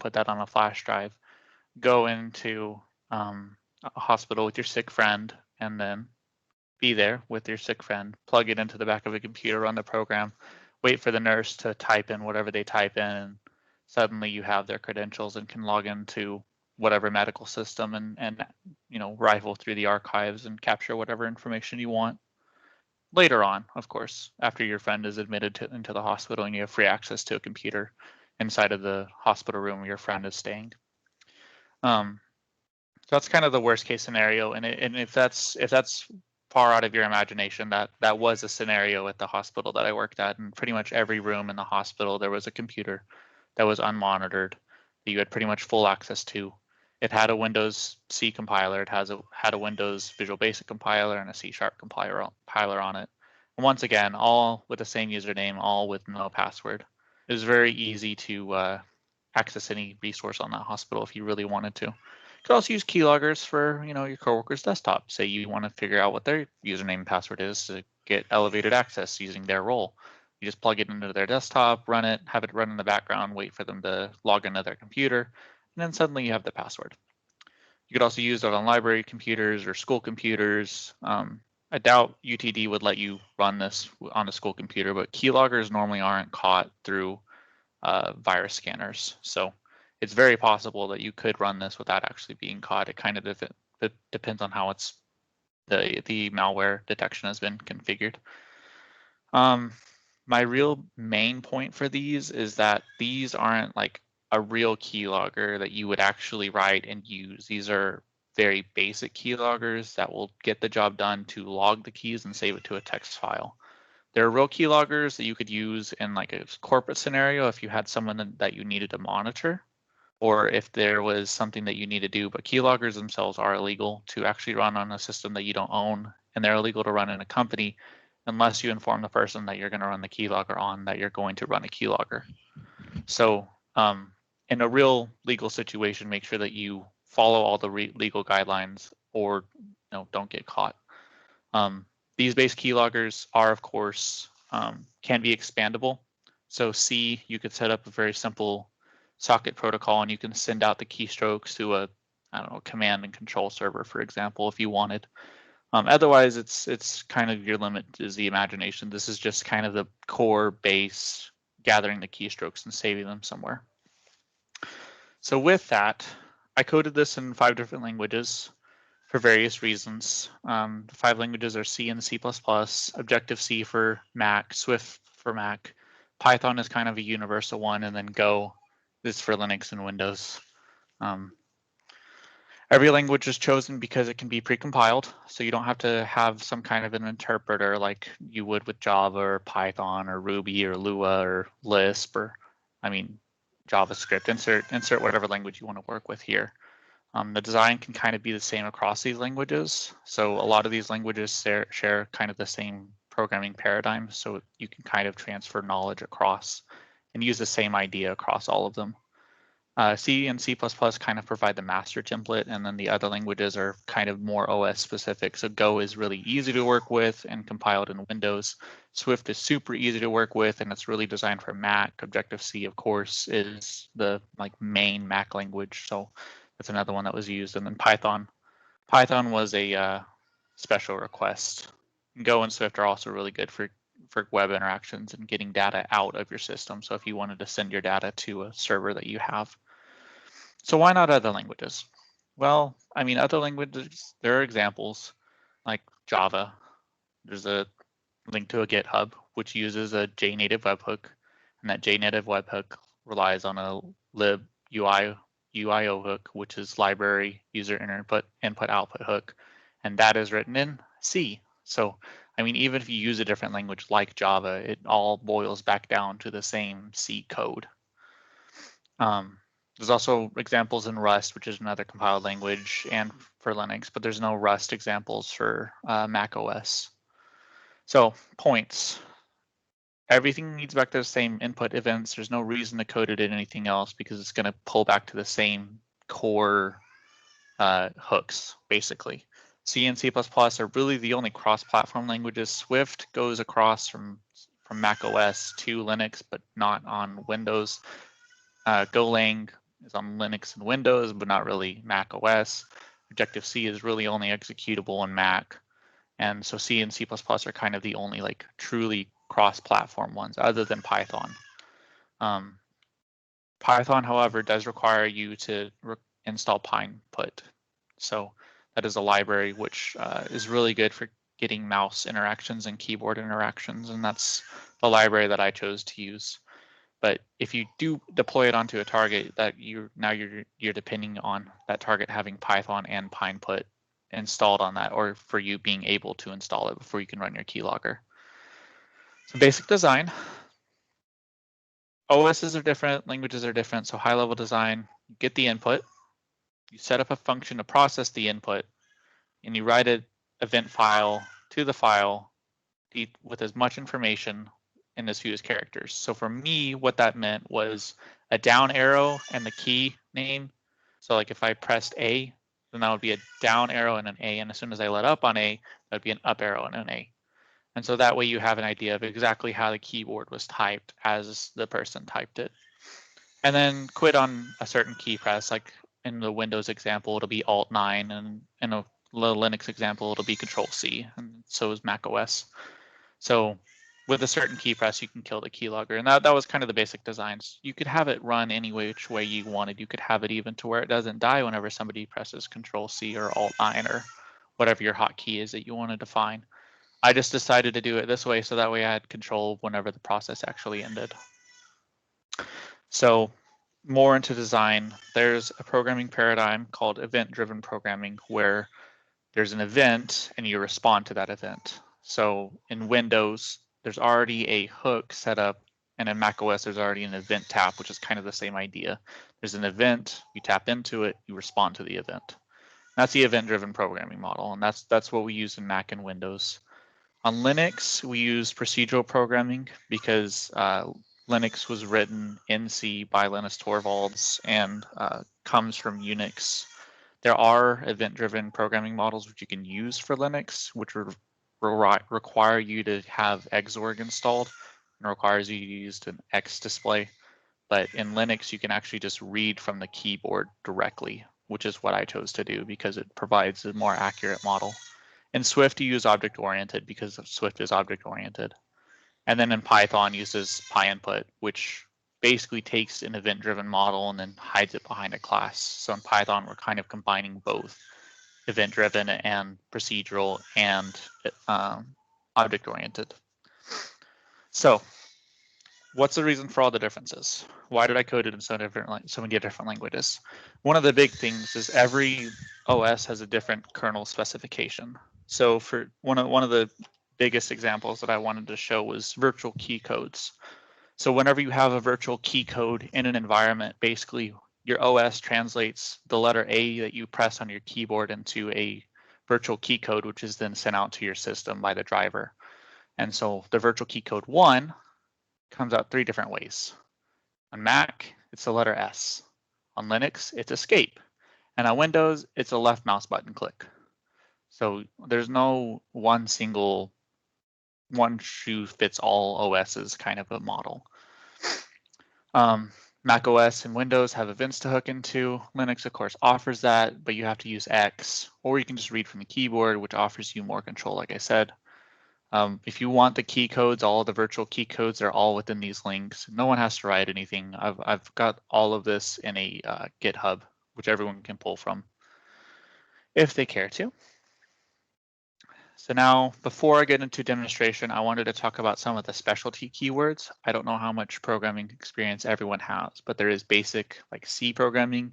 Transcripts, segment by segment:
put that on a flash drive, go into a hospital with your sick friend, and then be there with your sick friend, plug it into the back of a computer, run the program, wait for the nurse to type in whatever they type in, and suddenly you have their credentials and can log into whatever medical system and rifle through the archives and capture whatever information you want. Later on, of course, after your friend is admitted into the hospital and you have free access to a computer inside of the hospital room where your friend is staying. So that's kind of the worst case scenario, and if that's far out of your imagination, that was a scenario at the hospital that I worked at. In pretty much every room in the hospital, there was a computer that was unmonitored that you had pretty much full access to. It had a Windows C compiler. It had a Windows Visual Basic compiler and a C# compiler on it. And once again, all with the same username, all with no password. It was very easy to access any resource on that hospital if you really wanted to. You could also use keyloggers for your coworker's desktop. Say you want to figure out what their username and password is to get elevated access using their role. You just plug it into their desktop, run it, have it run in the background, wait for them to log into their computer, and then suddenly you have the password. You could also use it on library computers or school computers. I doubt UTD would let you run this on a school computer, but keyloggers normally aren't caught through virus scanners. So it's very possible that you could run this without actually being caught. It kind of depends on how the malware detection has been configured. My real main point for these is that these aren't like a real keylogger that you would actually write and use. These are very basic keyloggers that will get the job done to log the keys and save it to a text file. There are real keyloggers that you could use in like a corporate scenario if you had someone that you needed to monitor, or if there was something that you need to do, but keyloggers themselves are illegal to actually run on a system that you don't own, and they're illegal to run in a company unless you inform the person that you're going to run the keylogger on that you're going to run a keylogger. So in a real legal situation, make sure that you follow all the legal guidelines or don't get caught. These base keyloggers are, of course, can be expandable. So C, you could set up a very simple socket protocol and you can send out the keystrokes to a command and control server, for example, if you wanted. Otherwise, it's kind of your limit is the imagination. This is just kind of the core base, gathering the keystrokes and saving them somewhere. So with that, I coded this in 5 different languages for various reasons. The 5 languages are C and C++, Objective-C for Mac, Swift for Mac. Python is kind of a universal one, and then Go is for Linux and Windows. Every language is chosen because it can be precompiled, so you don't have to have some kind of an interpreter like you would with Java or Python or Ruby or Lua or Lisp or, JavaScript. Insert whatever language you want to work with here. The design can kind of be the same across these languages. So a lot of these languages share kind of the same programming paradigm, so you can kind of transfer knowledge across and use the same idea across all of them. C and C++ kind of provide the master template, and then the other languages are kind of more OS specific. So Go is really easy to work with and compiled in Windows. Swift is super easy to work with, and it's really designed for Mac. Objective-C, of course, is the main Mac language. So that's another one that was used. And then Python. Python was a special request. Go and Swift are also really good for web interactions and getting data out of your system. So if you wanted to send your data to a server that you have. So why not other languages? Well, other languages, there are examples like Java. There's a link to a GitHub, which uses a JNative webhook, and that JNative webhook relies on a lib UIO hook, which is library user input output hook, and that is written in C. So even if you use a different language like Java, it all boils back down to the same C code. There's also examples in Rust, which is another compiled language, and for Linux, but there's no Rust examples for Mac OS. So points. Everything needs back to the same input events. There's no reason to code it in anything else because it's going to pull back to the same core hooks, basically. C and C++ are really the only cross-platform languages. Swift goes across from Mac OS to Linux, but not on Windows. Golang is on Linux and Windows, but not really Mac OS. Objective-C is really only executable on Mac. And so C and C++ are kind of the only like truly cross-platform ones other than Python. Python, however, does require you to install PinePut. So that is a library which is really good for getting mouse interactions and keyboard interactions, and that's the library that I chose to use. But if you do deploy it onto a target, that you're depending on that target having Python and PinePut installed on that, or for you being able to install it before you can run your keylogger. So basic design. OSs are different, languages are different. So high level design, you get the input, you set up a function to process the input, and you write an event file to the file with as much information in as few as characters. So for me, what that meant was a down arrow and the key name. So like if I pressed A, then that would be a down arrow and an A. And as soon as I let up on A, that would be an up arrow and an A. And so that way you have an idea of exactly how the keyboard was typed as the person typed it. And then quit on a certain key press, like in the Windows example, it'll be Alt-9, and in a Linux example, it'll be Control-C, and so is Mac OS. So with a certain key press, you can kill the keylogger. And that was kind of the basic designs. You could have it run any which way you wanted. You could have it even to where it doesn't die whenever somebody presses Control-C or Alt-9 or whatever your hotkey is that you want to define. I just decided to do it this way so that way I had control whenever the process actually ended. So more into design, there's a programming paradigm called event-driven programming where there's an event and you respond to that event. So in Windows, there's already a hook set up, and in macOS, there's already an event tap, which is kind of the same idea. There's an event, you tap into it, you respond to the event. That's the event-driven programming model, and that's what we use in Mac and Windows. On Linux, we use procedural programming because Linux was written in C by Linus Torvalds and comes from Unix. There are event-driven programming models which you can use for Linux, which require you to have Xorg installed and requires you to use an X display. But in Linux, you can actually just read from the keyboard directly, which is what I chose to do because it provides a more accurate model. In Swift, you use object-oriented because Swift is object-oriented. And then in Python, uses PyInput, which basically takes an event-driven model and then hides it behind a class. So in Python, we're kind of combining both event-driven and procedural and object-oriented. So what's the reason for all the differences? Why did I code it in so many different languages? One of the big things is every OS has a different kernel specification. So for one of the biggest examples that I wanted to show was virtual key codes. So whenever you have a virtual key code in an environment, basically your OS translates the letter A that you press on your keyboard into a virtual key code, which is then sent out to your system by the driver. And so the virtual key code 1 comes out 3 different ways. On Mac, it's the letter S. On Linux, it's escape. And on Windows, it's a left mouse button click. So there's no one single one shoe fits all OS's kind of a model. Mac OS and Windows have events to hook into. Linux, of course, offers that, but you have to use X, or you can just read from the keyboard, which offers you more control, like I said. If you want the key codes, all the virtual key codes are all within these links. No one has to write anything. I've got all of this in a GitHub, which everyone can pull from if they care to. So now, before I get into demonstration, I wanted to talk about some of the specialty keywords. I don't know how much programming experience everyone has, but there is basic like C programming,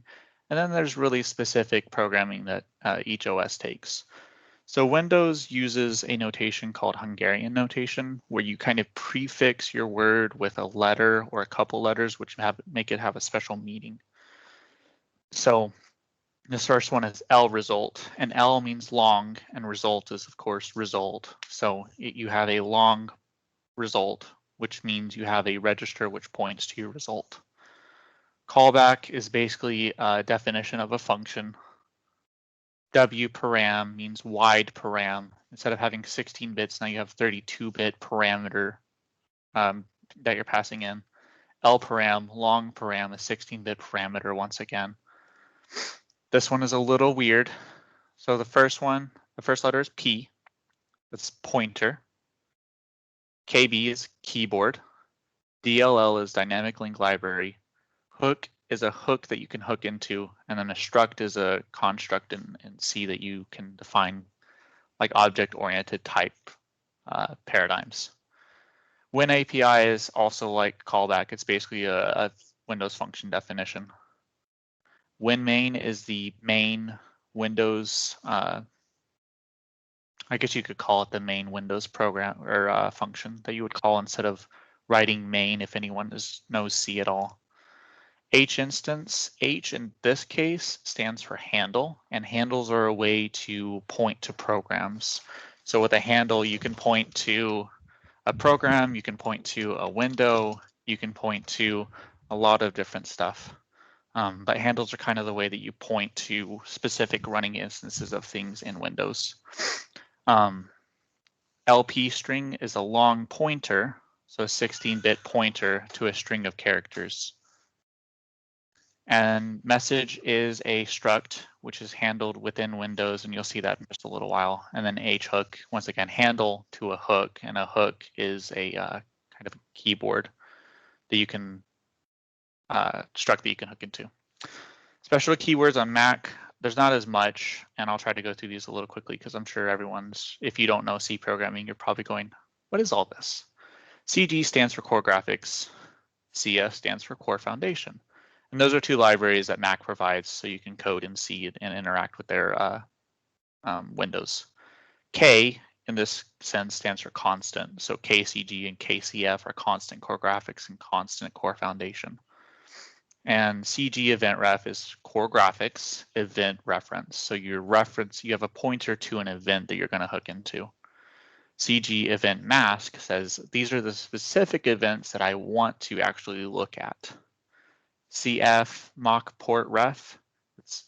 and then there's really specific programming that each OS takes. So Windows uses a notation called Hungarian notation, where you kind of prefix your word with a letter or a couple letters, which make it have a special meaning. So this first one is L result, and L means long, and result is, of course, result. So you have a long result, which means you have a register which points to your result. Callback is basically a definition of a function. W param means wide param. Instead of having 16 bits, now you have 32-bit parameter that you're passing in. lparam, long param, a 16-bit parameter once again. This one is a little weird. So the first letter is P, that's pointer. KB is keyboard. DLL is dynamic link library. Hook is a hook that you can hook into, and then a struct is a construct in C that you can define like object-oriented type paradigms. When API is also like callback, it's basically a Windows function definition. When main is the main Windows, I guess you could call it the main Windows program or function that you would call instead of writing main if anyone knows C at all. H instance, H in this case stands for handle, and handles are a way to point to programs. So with a handle, you can point to a program, you can point to a window, you can point to a lot of different stuff. But handles are kind of the way that you point to specific running instances of things in Windows. LP string is a long pointer, so a 16-bit pointer to a string of characters. And message is a struct, which is handled within Windows, and you'll see that in just a little while. And then hhook, once again, handle to a hook, and a hook is a kind of a keyboard that you can, struct that you can hook into. Special keywords on Mac, there's not as much, and I'll try to go through these a little quickly because I'm sure if you don't know C programming, you're probably going, what is all this? CG stands for Core Graphics, CS stands for Core Foundation. And those are two libraries that Mac provides so you can code in C and interact with their Windows. K, in this sense, stands for constant. So KCG and KCF are constant core graphics and constant core foundation. And CG event ref is core graphics event reference. So you have a pointer to an event that you're going to hook into. CG event mask says these are the specific events that I want to actually look at. CF mock port ref, it's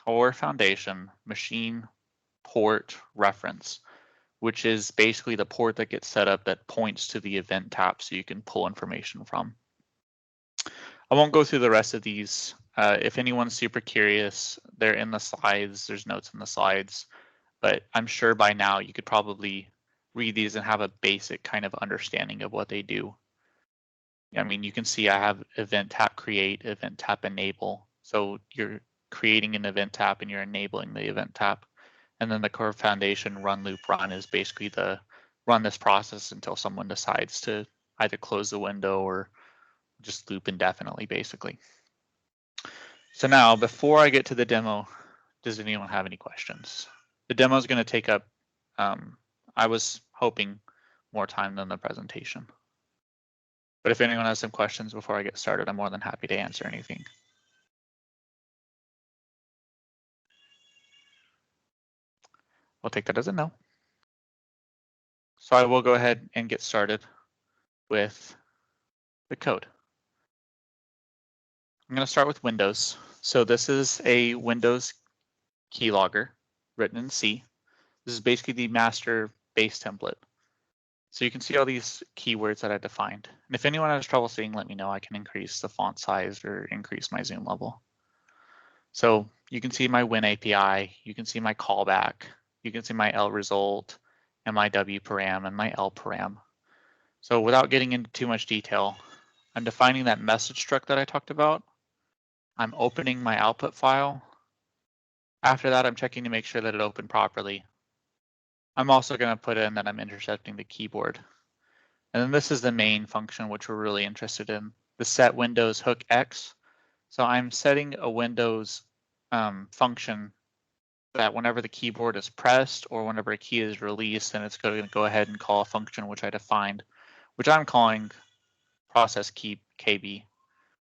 core foundation machine port reference, which is basically the port that gets set up that points to the event tap so you can pull information from. I won't go through the rest of these. If anyone's super curious, they're in the slides, there's notes in the slides, but I'm sure by now you could probably read these and have a basic kind of understanding of what they do. I mean, you can see I have event tap create, event tap enable. So you're creating an event tap and you're enabling the event tap. And then the core foundation run loop run is basically the run this process until someone decides to either close the window or just loop indefinitely, basically. So now, before I get to the demo, does anyone have any questions? The demo is going to take up, I was hoping, more time than the presentation. But if anyone has some questions before I get started, I'm more than happy to answer anything. We'll take that as a no. So I will go ahead and get started with the code. I'm going to start with Windows. So this is a Windows keylogger written in C. This is basically the master base template. So you can see all these keywords that I defined. And if anyone has trouble seeing, let me know. I can increase the font size or increase my zoom level. So you can see my win API, you can see my callback, you can see my L result and my W param and my L param. So without getting into too much detail, I'm defining that message struct that I talked about. I'm opening my output file. After that, I'm checking to make sure that it opened properly. I'm also going to put in that I'm intercepting the keyboard. And then this is the main function, which we're really interested in, the set Windows hook X. So I'm setting a Windows function that whenever the keyboard is pressed or whenever a key is released, then it's going to go ahead and call a function which I defined, which I'm calling process key KB,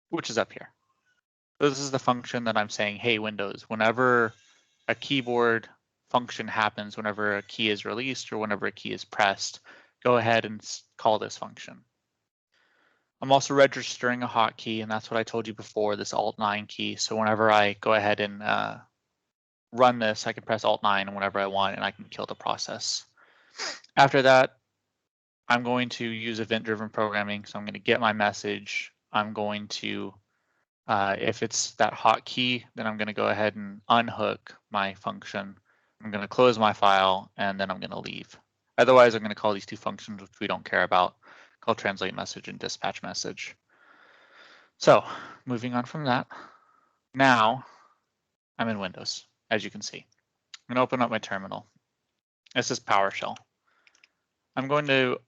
which is up here. So this is the function that I'm saying, hey, Windows, whenever a keyboard function happens, whenever a key is released or whenever a key is pressed, go ahead and call this function. I'm also registering a hotkey, and that's what I told you before, this Alt-9 key. So whenever I go ahead and run this, I can press Alt-9 whenever I want, and I can kill the process. After that, I'm going to use event-driven programming. So I'm going to get my message. I'm going to, if it's that hotkey, then I'm going to go ahead and unhook my function. I'm going to close my file, and then I'm going to leave. Otherwise, I'm going to call these two functions, which we don't care about, called translate message and dispatch message. So moving on from that, now I'm in Windows, as you can see. I'm going to open up my terminal. This is PowerShell. I'm going to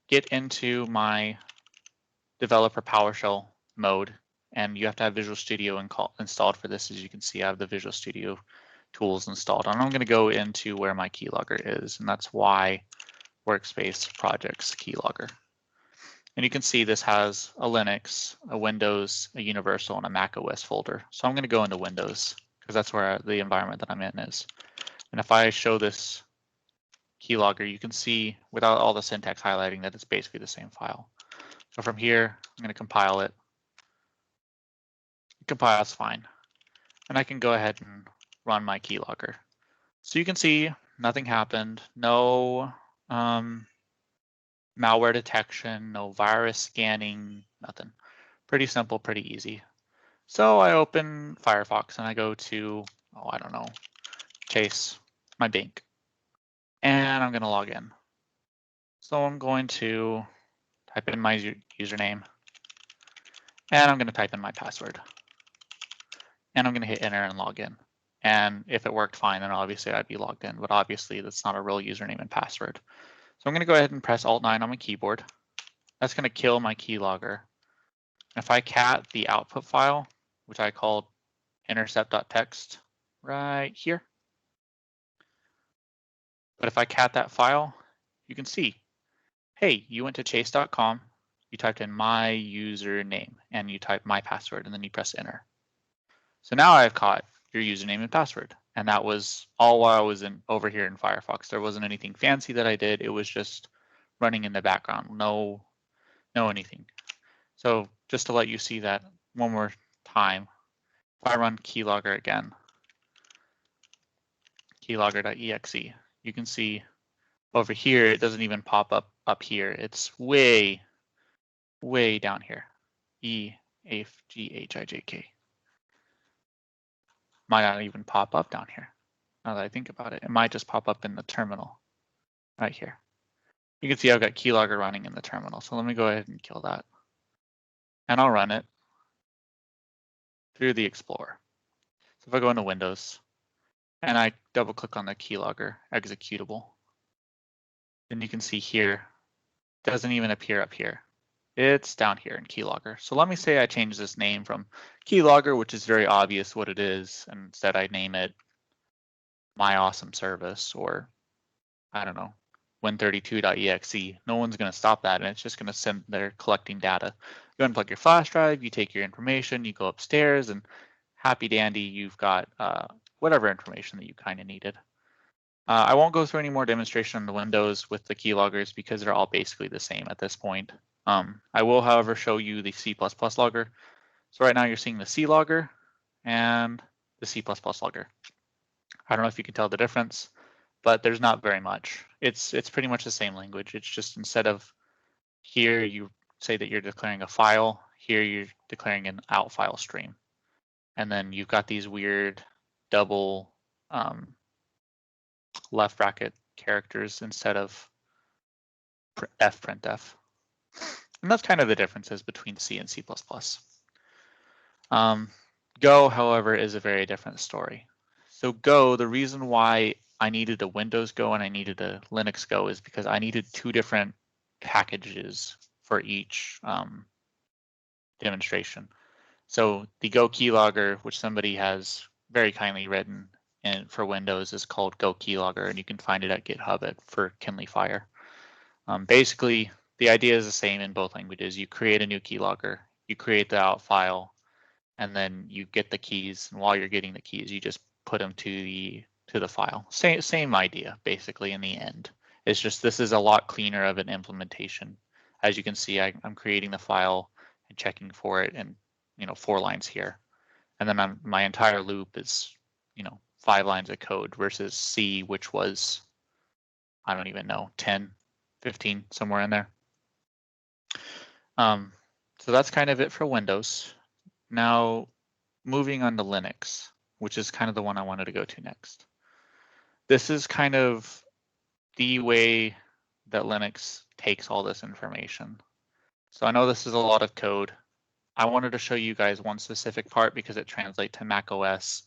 get into my developer PowerShell mode, and you have to have Visual Studio installed for this. As you can see, I have the Visual Studio tools installed. And I'm going to go into where my keylogger is, and that's why Workspace Projects Keylogger. And you can see this has a Linux, a Windows, a Universal, and a Mac OS folder. So I'm going to go into Windows because that's where the environment that I'm in is. And if I show this keylogger, you can see without all the syntax highlighting that it's basically the same file. So from here, I'm going to compile it. It compiles fine. And I can go ahead and run my keylogger. So you can see nothing happened, no malware detection, no virus scanning, nothing. Pretty simple, pretty easy. So I open Firefox and I go to, I don't know, Chase, my bank. And I'm going to log in. So I'm going to type in my username. And I'm going to type in my password. And I'm going to hit enter and log in. And if it worked fine, then obviously I'd be logged in. But obviously that's not a real username and password. So I'm going to go ahead and press Alt-9 on my keyboard. That's going to kill my keylogger. If I cat the output file, which I called intercept.txt right here. But if I cat that file, you can see, hey, you went to chase.com, you typed in my username, and you type my password, and then you press enter. So now I've caught your username and password. And that was all while I was over here in Firefox. There wasn't anything fancy that I did. It was just running in the background, no anything. So just to let you see that one more time, if I run keylogger again, keylogger.exe, you can see over here, it doesn't even pop up here. It's way down here. E-F-G-H-I-J-K. Might not even pop up down here. Now that I think about it, it might just pop up in the terminal right here. You can see I've got keylogger running in the terminal. So let me go ahead and kill that. And I'll run it through the Explorer. So if I go into Windows and I double click on the keylogger executable, then you can see here, it doesn't even appear up here. It's down here in keylogger. So let me say I change this name from keylogger, which is very obvious what it is, and instead I name it my awesome service, or I don't know, win32.exe. No one's going to stop that, and it's just going to send there collecting data. You unplug your flash drive, you take your information, you go upstairs, and happy dandy, you've got whatever information that you kind of needed. I won't go through any more demonstration on the Windows with the keyloggers because they're all basically the same at this point. I will, however, show you the C++ logger. So right now you're seeing the C logger and the C++ logger. I don't know if you can tell the difference, but there's not very much. It's pretty much the same language. It's just instead of here you say that you're declaring a file, here you're declaring an out file stream. And then you've got these weird double left bracket characters instead of printf. And that's kind of the differences between C and C++. Go, however, is a very different story. So Go, the reason why I needed a Windows Go and I needed a Linux Go is because I needed two different packages for each demonstration. So the Go keylogger, which somebody has very kindly written for Windows, is called Go Keylogger, and you can find it at GitHub for Kindly Fire. Basically, the idea is the same in both languages. You create a new keylogger, you create the out file, and then you get the keys. And while you're getting the keys, you just put them to the file. Same idea, basically, in the end. It's just this is a lot cleaner of an implementation. As you can see, I'm creating the file and checking for it, and 4 lines here. And then my entire loop is 5 lines of code versus C, which was, I don't even know, 10, 15, somewhere in there. So So that's kind of it for Windows. Now, moving on to Linux, which is kind of the one I wanted to go to next. This is kind of the way that Linux takes all this information. So I know this is a lot of code. I wanted to show you guys one specific part because it translates to Mac OS,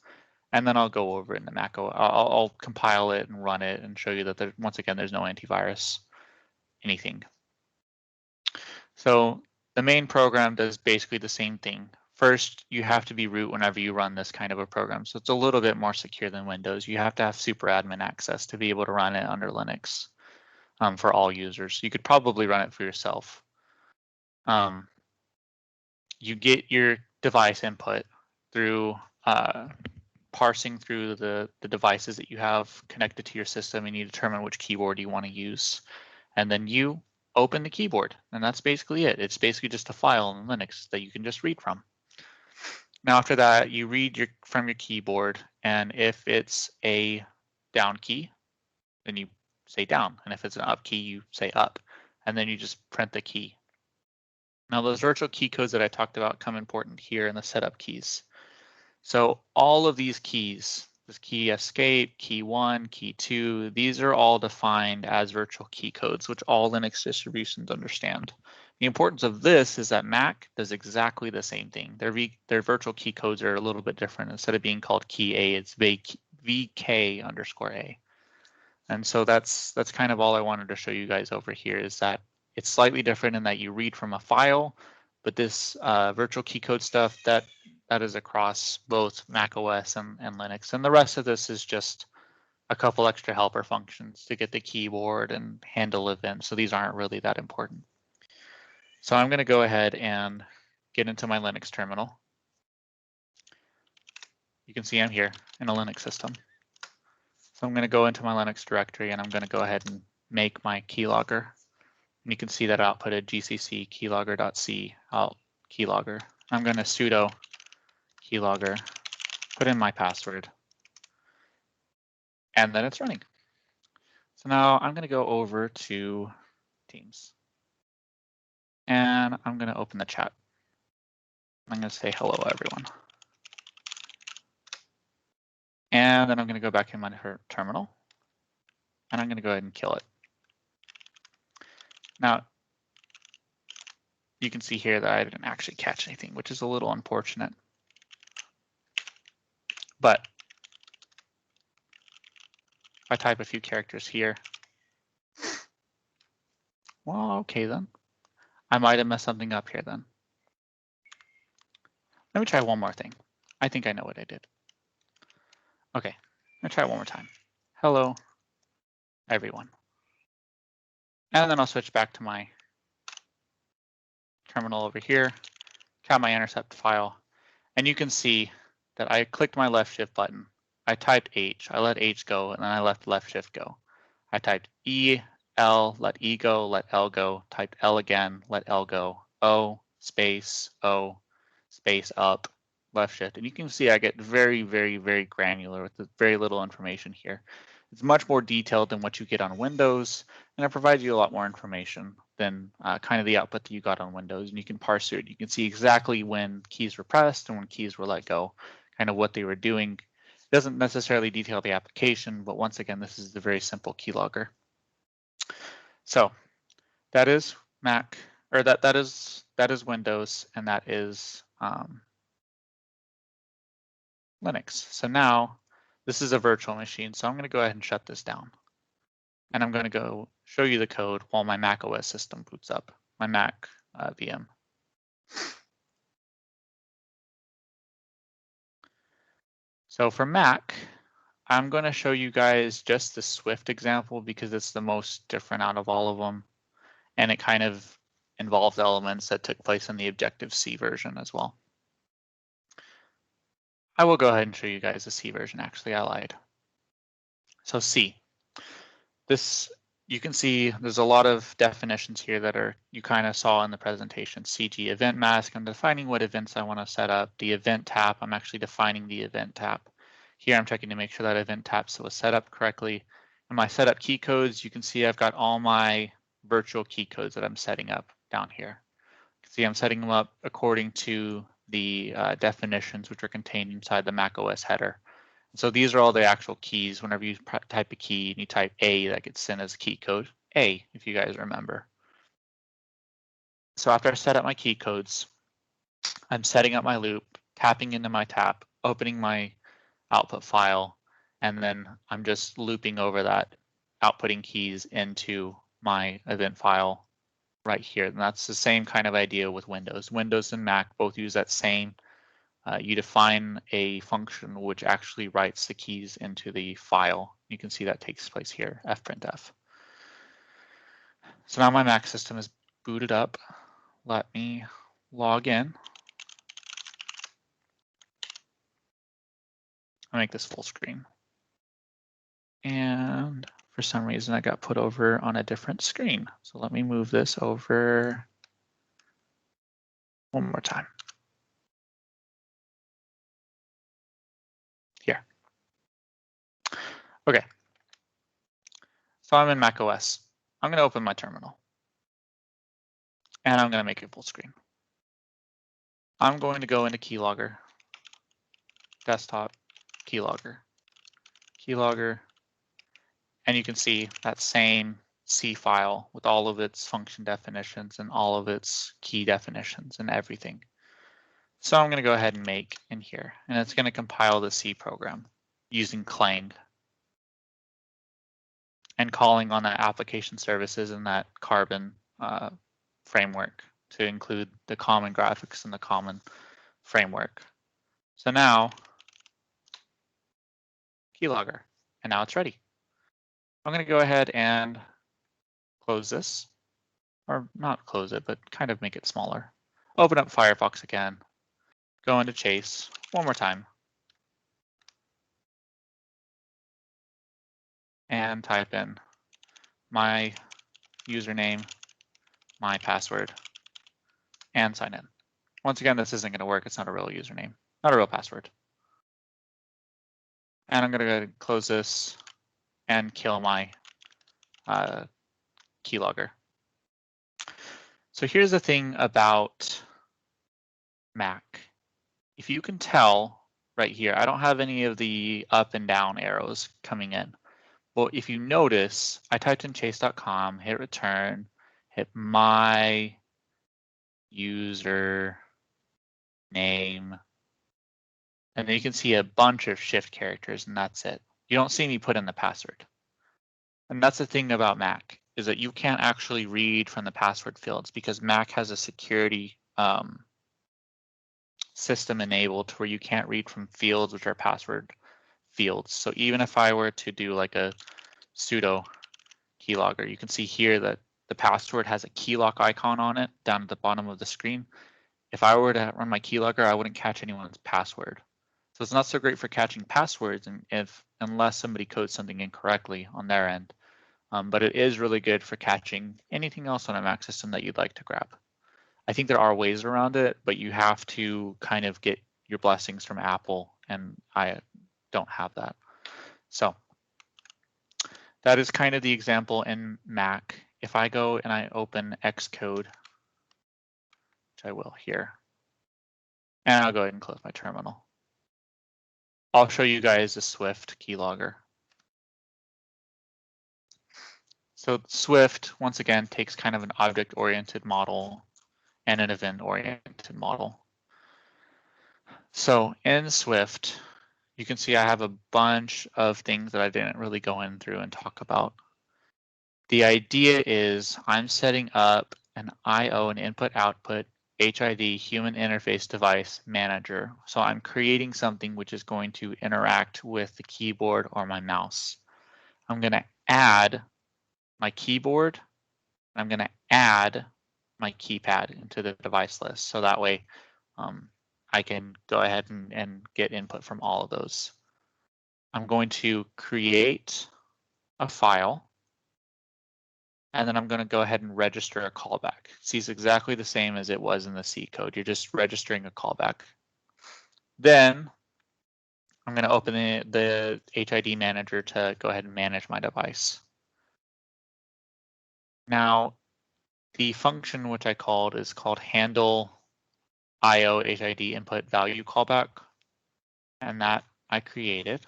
and then I'll go over it in the Mac OS. I'll compile it and run it and show you that there, once again, there's no antivirus, anything. So the main program does basically the same thing. First, you have to be root whenever you run this kind of a program. So it's a little bit more secure than Windows. You have to have super admin access to be able to run it under Linux for all users. You could probably run it for yourself. You get your device input through parsing through the devices that you have connected to your system, and you determine which keyboard you want to use. And then you open the keyboard, and that's basically it. It's basically just a file in Linux that you can just read from. Now after that, you read from your keyboard, and if it's a down key, then you say down, and if it's an up key, you say up, and then you just print the key. Now those virtual key codes that I talked about come important here in the setup keys. So all of these keys, this key escape, key 1, key 2, these are all defined as virtual key codes, which all Linux distributions understand. The importance of this is that Mac does exactly the same thing. Their virtual key codes are a little bit different. Instead of being called key A, it's VK_A. And so that's kind of all I wanted to show you guys over here, is that it's slightly different in that you read from a file, but this virtual key code stuff, that is across both Mac OS and Linux. And the rest of this is just a couple extra helper functions to get the keyboard and handle events. So these aren't really that important. So I'm going to go ahead and get into my Linux terminal. You can see I'm here in a Linux system. So I'm going to go into my Linux directory, and I'm going to go ahead and make my keylogger. And you can see that I outputted gcc keylogger.c out keylogger. I'm going to sudo keylogger, put in my password, and then it's running. So now I'm going to go over to Teams, and I'm going to open the chat. I'm going to say hello, everyone. And then I'm going to go back in my terminal, and I'm going to go ahead and kill it. Now, you can see here that I didn't actually catch anything, which is a little unfortunate. But if I type a few characters here, well, okay then. I might have messed something up here then. Let me try one more thing. I think I know what I did. Okay, I'm gonna try it one more time. Hello, everyone. And then I'll switch back to my terminal over here, count my intercept file, and you can see that I clicked my left shift button. I typed H, I let H go, and then I let left shift go. I typed E, L, let E go, let L go, typed L again, let L go, O, space up, left shift. And you can see I get very, very, very granular with very little information here. It's much more detailed than what you get on Windows, and it provides you a lot more information than kind of the output that you got on Windows. And you can parse through it. You can see exactly when keys were pressed and when keys were let go, kind of what they were doing. It doesn't necessarily detail the application, but once again, this is the very simple keylogger. So that is Mac, or that is Windows, and that is Linux. So now this is a virtual machine, so I'm going to go ahead and shut this down. And I'm going to go show you the code while my Mac OS system boots up, my Mac VM. So for Mac, I'm going to show you guys just the Swift example because it's the most different out of all of them. And it kind of involves elements that took place in the Objective-C version as well. I will go ahead and show you guys the C version. Actually, I lied. So C. This, you can see there's a lot of definitions here that are you kind of saw in the presentation. CG event mask, I'm defining what events I want to set up. The event tap, I'm actually defining the event tap. Here I'm checking to make sure that event tap was set up correctly. In my setup key codes, you can see I've got all my virtual key codes that I'm setting up down here. See, I'm setting them up according to the definitions which are contained inside the macOS header. So these are all the actual keys. Whenever you type a key and you type A, that gets sent as a key code A, if you guys remember. So after I set up my key codes, I'm setting up my loop, tapping into my tap, opening my output file, and then I'm just looping over that, outputting keys into my event file right here. And that's the same kind of idea with Windows. Windows and Mac both use that same. You define a function which actually writes the keys into the file. You can see that takes place here, fprintf. So now my Mac system is booted up. Let me log in. I'll make this full screen. And for some reason, I got put over on a different screen. So let me move this over one more time. Here. Okay. So I'm in macOS. I'm going to open my terminal. And I'm going to make it full screen. I'm going to go into Keylogger, desktop, Keylogger, Keylogger, and you can see that same C file with all of its function definitions and all of its key definitions and everything. So I'm going to go ahead and make in here, and it's going to compile the C program using Clang and calling on that application services and that Carbon framework to include the common graphics and the common framework. So now, Keylogger, and now it's ready. I'm going to go ahead and close this, or not close it, but kind of make it smaller. Open up Firefox again, go into Chase one more time, and type in my username, my password, and sign in. Once again, this isn't going to work. It's not a real username, not a real password. And I'm going to go ahead and close this and kill my Keylogger. So here's the thing about Mac. If you can tell right here, I don't have any of the up and down arrows coming in. Well, if you notice, I typed in chase.com, hit return, hit my user name, and then you can see a bunch of shift characters, and that's it. You don't see me put in the password. And that's the thing about Mac, is that you can't actually read from the password fields because Mac has a security system enabled to where you can't read from fields which are password fields. So even if I were to do like a sudo keylogger, you can see here that the password has a keylock icon on it down at the bottom of the screen. If I were to run my keylogger, I wouldn't catch anyone's password. So it's not so great for catching passwords unless somebody codes something incorrectly on their end. But it is really good for catching anything else on a Mac system that you'd like to grab. I think there are ways around it, but you have to kind of get your blessings from Apple, and I don't have that. So that is kind of the example in Mac. If I go and I open Xcode, which I will here, and I'll go ahead and close my terminal. I'll show you guys the Swift keylogger. So Swift, once again, takes kind of an object-oriented model and an event-oriented model. So in Swift, you can see I have a bunch of things that I didn't really go in through and talk about. The idea is I'm setting up an I/O, an input-output, HID, human interface device manager. So I'm creating something which is going to interact with the keyboard or my mouse. I'm going to add my keyboard. I'm going to add my keypad into the device list. So that way I can go ahead and get input from all of those. I'm going to create a file, and then I'm going to go ahead and register a callback. See, it's exactly the same as it was in the C code. You're just registering a callback. Then I'm going to open the HID manager to go ahead and manage my device. Now, The function which I called is called handle IO HID input value callback, and that I created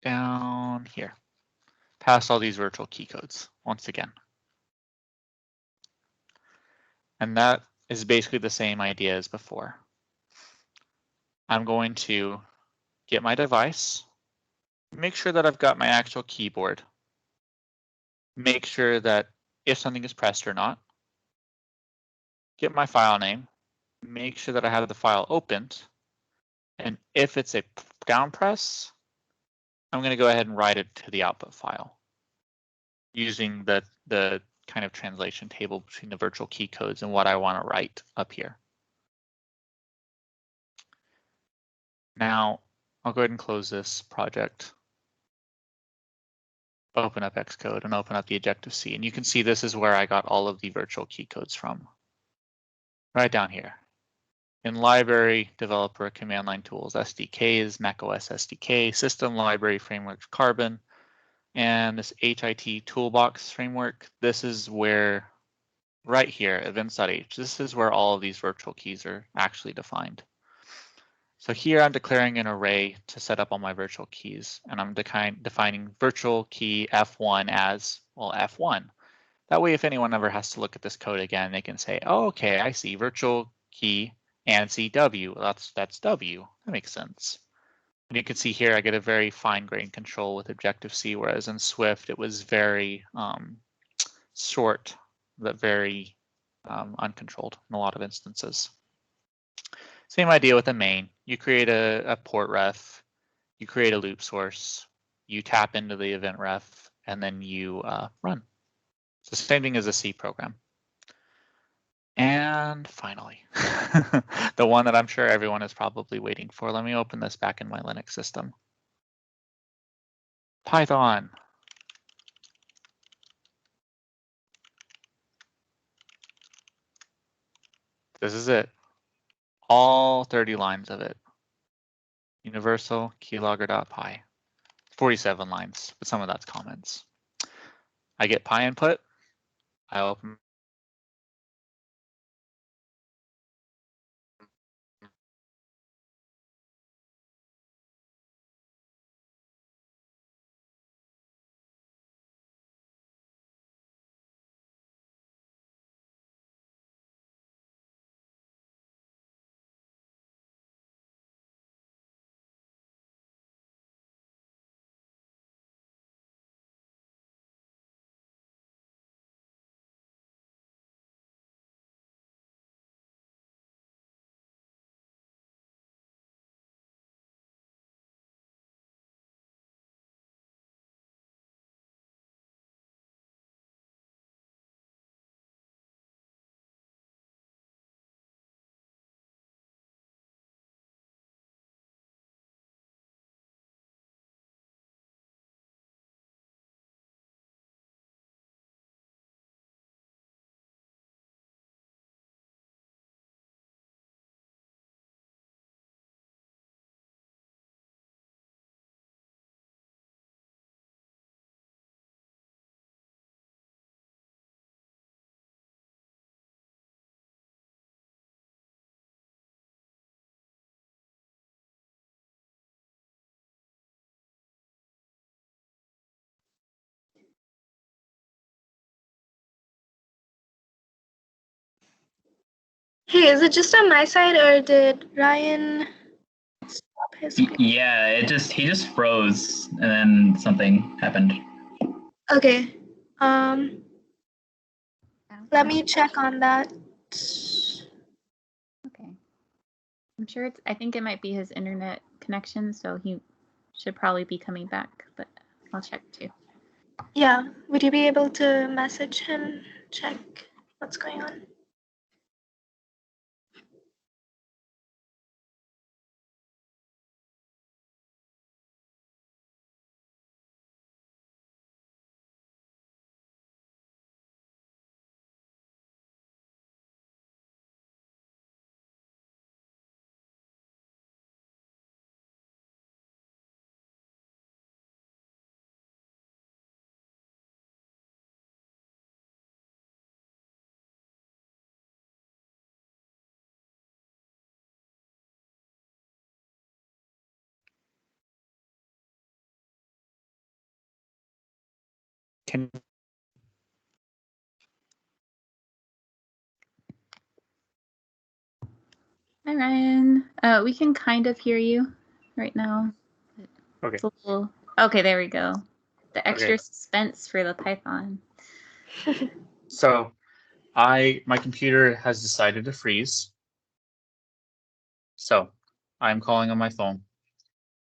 down here, past all these virtual key codes once again. And that is basically the same idea as before. I'm going to get my device, make sure that I've got my actual keyboard, make sure that if something is pressed or not, get my file name, make sure that I have the file opened, and if it's a down press, I'm going to go ahead and write it to the output file using the kind of translation table between the virtual key codes and what I want to write up here. Now, I'll go ahead and close this project, open up Xcode and open up the Objective-C. And you can see this is where I got all of the virtual key codes from. Right down here. In library, developer, command line tools, SDKs, macOS SDK, system library framework, Carbon, and this HIT toolbox framework. This is where, right here, events.h, this is where all of these virtual keys are actually defined. So here I'm declaring an array to set up all my virtual keys, and I'm defining virtual key F1 as, well, F1. That way, if anyone ever has to look at this code again, they can say, oh, okay, I see virtual key and see W. That's W. That makes sense. And you can see here, I get a very fine-grained control with Objective-C, whereas in Swift, it was very short, but very uncontrolled in a lot of instances. Same idea with the main. You create a port ref, you create a loop source, you tap into the event ref, and then you run. So same thing as a C program. And finally, the one that I'm sure everyone is probably waiting for. Let me open this back in my Linux system. Python. This is it. All 30 lines of it. Universal keylogger.py. 47 lines, but some of that's comments. I get py input. I open Hey, is it just on my side or did Ryan stop his screen? Yeah, he just froze and then something happened. Okay. Let me check on that. Okay. I'm sure I think it might be his internet connection, so he should probably be coming back, but I'll check too. Yeah, would you be able to message him, check what's going on? Can Hi, Ryan. We can kind of hear you right now. okay. It's a little... Okay, there we go. The extra Okay. suspense for the Python. So my computer has decided to freeze. So I'm calling on my phone.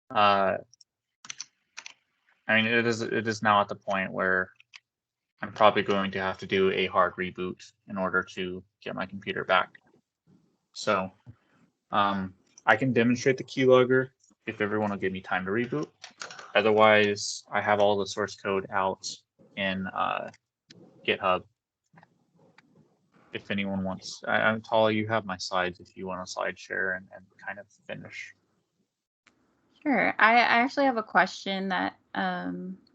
I mean, it is now at the point where I'm probably going to have to do a hard reboot in order to get my computer back. So I can demonstrate the keylogger if everyone will give me time to reboot. Otherwise, I have all the source code out in GitHub. If anyone wants, Tala, you have my slides if you want to slide share and kind of finish. Sure. I actually have a question that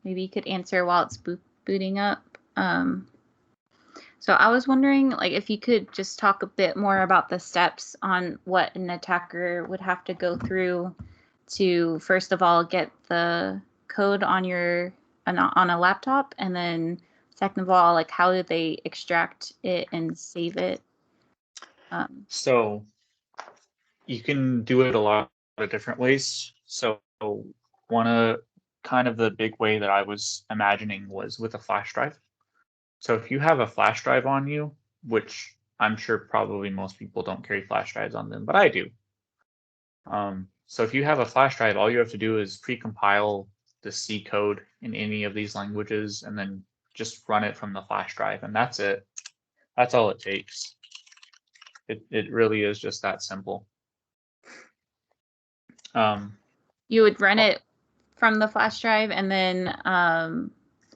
maybe you could answer while it's booting up. So I was wondering, like, if you could just talk a bit more about the steps on what an attacker would have to go through to, first of all, get the code on a laptop, and then second of all, like, how do they extract it and save it? So you can do it a lot of different ways. So one of kind of the big way that I was imagining was with a flash drive. So if you have a flash drive on you, which I'm sure probably most people don't carry flash drives on them, but I do. So if you have a flash drive, all you have to do is pre-compile the C code in any of these languages and then just run it from the flash drive, and that's it. That's all it takes. It really is just that simple. You would run it from the flash drive, and then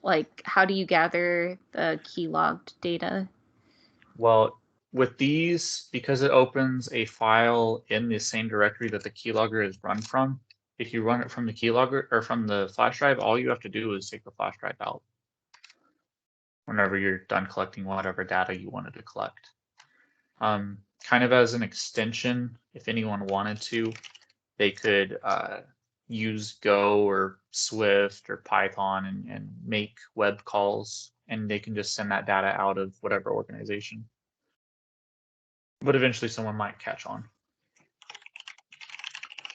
like, how do you gather the keylogged data? Well, with these, because it opens a file in the same directory that the keylogger is run from, if you run it from the keylogger or from the flash drive, all you have to do is take the flash drive out whenever you're done collecting whatever data you wanted to collect. Kind of as an extension, if anyone wanted to, they could use Go or Swift or Python and make web calls, and they can just send that data out of whatever organization. But eventually someone might catch on.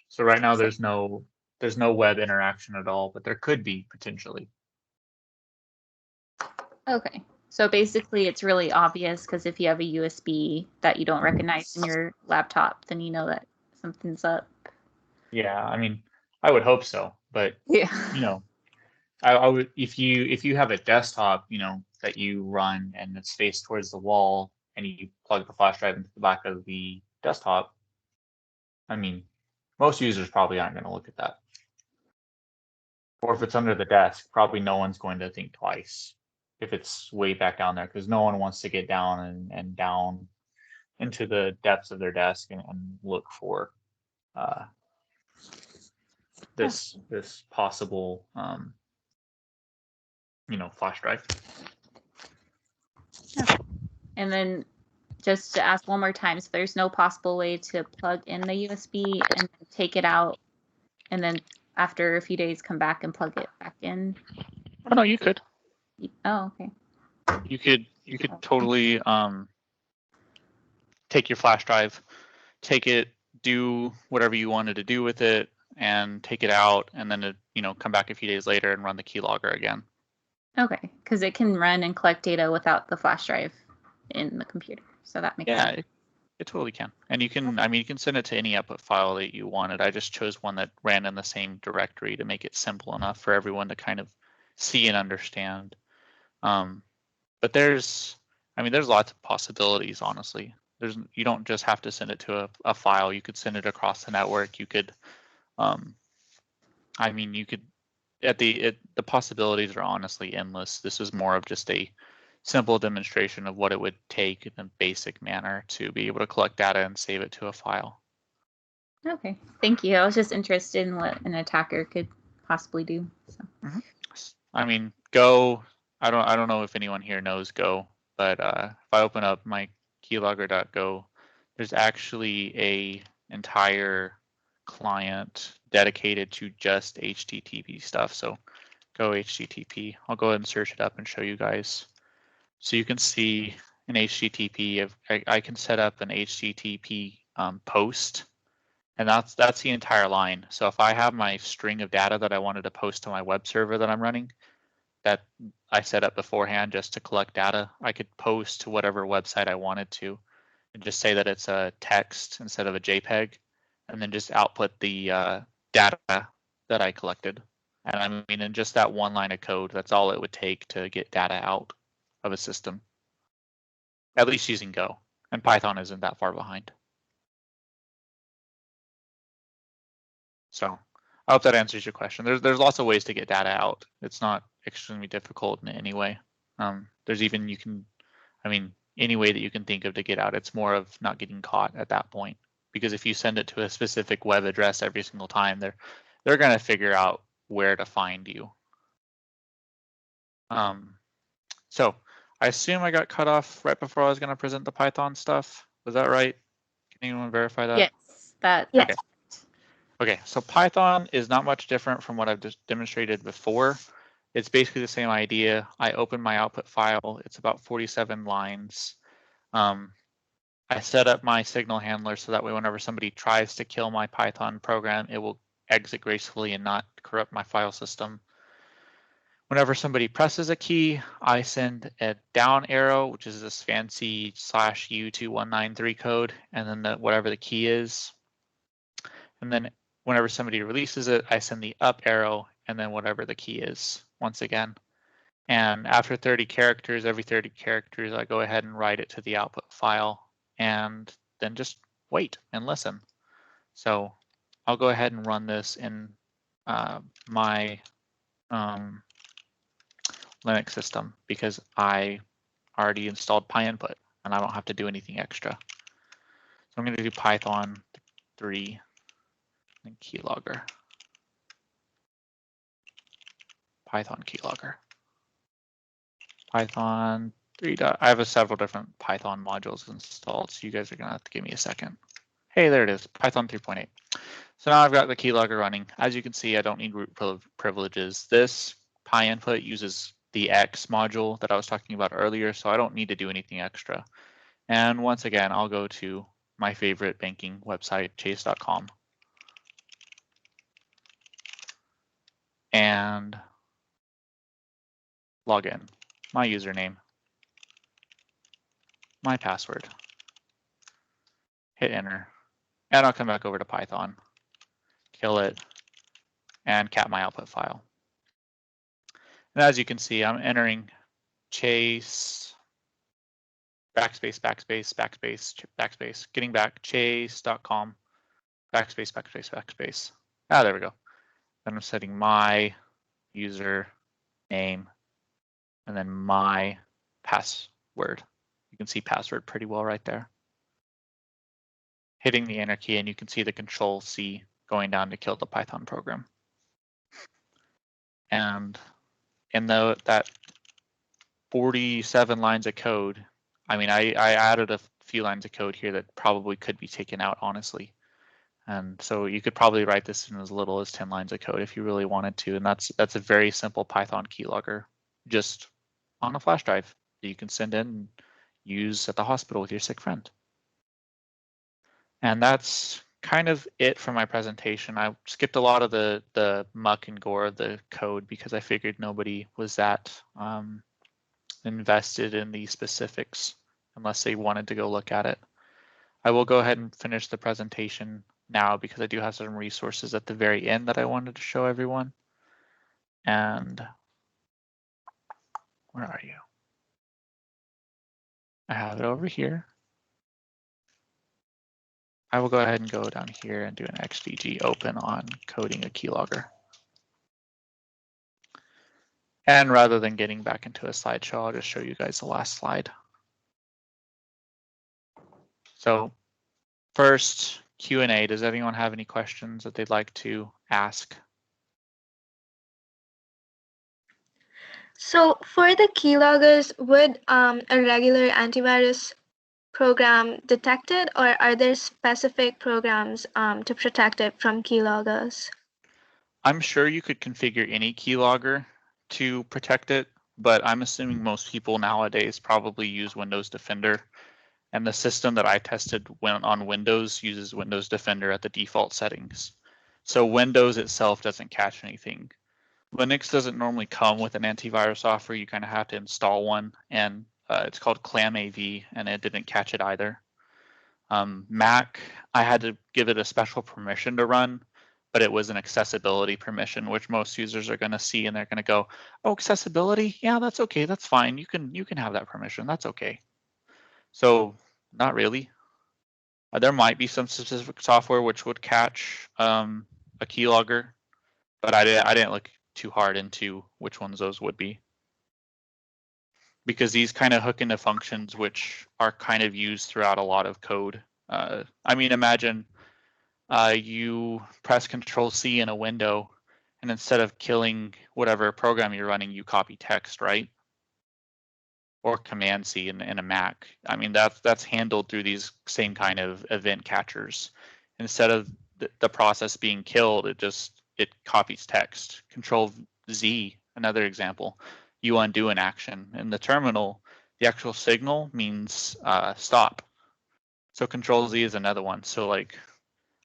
So right now there's no web interaction at all, but there could be potentially. Okay. So basically it's really obvious, because if you have a USB that you don't recognize in your laptop, then you know that something's up. Yeah, I mean, I would hope so, but Yeah. you know, I would, if you have a desktop, you know, that you run and it's faced towards the wall and you plug the flash drive into the back of the desktop, I mean, most users probably aren't going to look at that. Or if it's under the desk, probably no one's going to think twice if it's way back down there, because no one wants to get down and down into the depths of their desk and look for this possible you know, flash drive. And then just to ask one more time, so there's no possible way to plug in the USB and then take it out, and then after a few days come back and plug it back in? Oh no, you could. Oh, okay. You could totally take your flash drive, take it, do whatever you wanted to do with it, and take it out, and then you know, come back a few days later and run the keylogger again. Okay, because it can run and collect data without the flash drive in the computer, so that makes sense. Yeah, it totally can. And you can, I mean, you can send it to any output file that you wanted. I just chose one that ran in the same directory to make it simple enough for everyone to kind of see and understand. But there's lots of possibilities, honestly. You don't just have to send it to a file. You could send it across the network. You could, I mean, you could, the possibilities are honestly endless. This is more of just a simple demonstration of what it would take in a basic manner to be able to collect data and save it to a file. Okay, thank you. I was just interested in what an attacker could possibly do. So. Mm-hmm. I mean, Go. I don't know if anyone here knows Go, but if I open up my keylogger.go, there's actually a entire client dedicated to just HTTP stuff. So go HTTP. I'll go ahead and search it up and show you guys. So you can see in HTTP, I can set up an HTTP post, and that's the entire line. So if I have my string of data that I wanted to post to my web server that I'm running, that I set up beforehand just to collect data, I could post to whatever website I wanted to, and just say that it's a text instead of a JPEG, and then just output the data that I collected. And I mean, in just that one line of code, that's all it would take to get data out of a system, at least using Go. And Python isn't that far behind. So I hope that answers your question. There's lots of ways to get data out. It's not extremely difficult in any way. There's even any way that you can think of to get out. It's more of not getting caught at that point. Because if you send it to a specific web address every single time, they're going to figure out where to find you. So I assume I got cut off right before I was going to present the Python stuff. Was that right? Can anyone verify that? Yes, that. Yes. Okay. Okay, so Python is not much different from what I've just demonstrated before. It's basically the same idea. I open my output file. It's about 47 lines. I set up my signal handler so that way whenever somebody tries to kill my Python program, it will exit gracefully and not corrupt my file system. Whenever somebody presses a key, I send a down arrow, which is this fancy /U2193 code, and then whatever the key is. And then whenever somebody releases it, I send the up arrow and then whatever the key is once again. And after 30 characters, every 30 characters, I go ahead and write it to the output file and then just wait and listen. So I'll go ahead and run this in my Linux system because I already installed PyInput and I don't have to do anything extra. So I'm going to do Python 3 and Keylogger. Python Keylogger. Python 3. I have several different Python modules installed, so you guys are going to have to give me a second. Hey, there it is, Python 3.8. So now I've got the keylogger running. As you can see, I don't need root privileges. This PyInput uses the X module that I was talking about earlier, so I don't need to do anything extra. And once again, I'll go to my favorite banking website, chase.com. And log in. My username, my password, hit enter, and I'll come back over to Python, kill it, and cat my output file. And as you can see, I'm entering chase, backspace, backspace, backspace, backspace, getting back, chase.com, backspace, backspace, backspace. Ah, there we go. Then I'm setting my user name and then my password. You can see password pretty well right there. Hitting the enter key and you can see the Control C going down to kill the Python program. And in that 47 lines of code, I mean, I added a few lines of code here that probably could be taken out, honestly. And so you could probably write this in as little as 10 lines of code if you really wanted to. And that's a very simple Python keylogger, just on a flash drive that you can send in and use at the hospital with your sick friend. And that's kind of it for my presentation. I skipped a lot of the muck and gore of the code because I figured nobody was that invested in the specifics unless they wanted to go look at it. I will go ahead and finish the presentation now because I do have some resources at the very end that I wanted to show everyone. And where are you? I have it over here. I will go ahead and go down here and do an XVG open on coding a keylogger. And rather than getting back into a slideshow, I'll just show you guys the last slide. So first, Q&A. Does anyone have any questions that they'd like to ask? So for the keyloggers, would a regular antivirus program detect it, or are there specific programs to protect it from keyloggers? I'm sure you could configure any keylogger to protect it, but I'm assuming most people nowadays probably use Windows Defender. And the system that I tested on Windows uses Windows Defender at the default settings. So Windows itself doesn't catch anything. Linux doesn't normally come with an antivirus offer. You kind of have to install one, and it's called ClamAV, and it didn't catch it either. Mac, I had to give it a special permission to run, but it was an accessibility permission, which most users are going to see, and they're going to go, "Oh, accessibility? Yeah, that's okay. That's fine. You can have that permission. That's okay." So not really. There might be some specific software which would catch a keylogger, but I didn't look too hard into which ones those would be, because these kind of hook into functions which are kind of used throughout a lot of code. I mean, imagine you press Control-C in a window, and instead of killing whatever program you're running, you copy text, right? Or Command-C in a Mac. I mean, that's handled through these same kind of event catchers. Instead of the process being killed, it copies text. Control-Z, another example. You undo an action. In the terminal, the actual signal means stop. So Control-Z is another one. So like,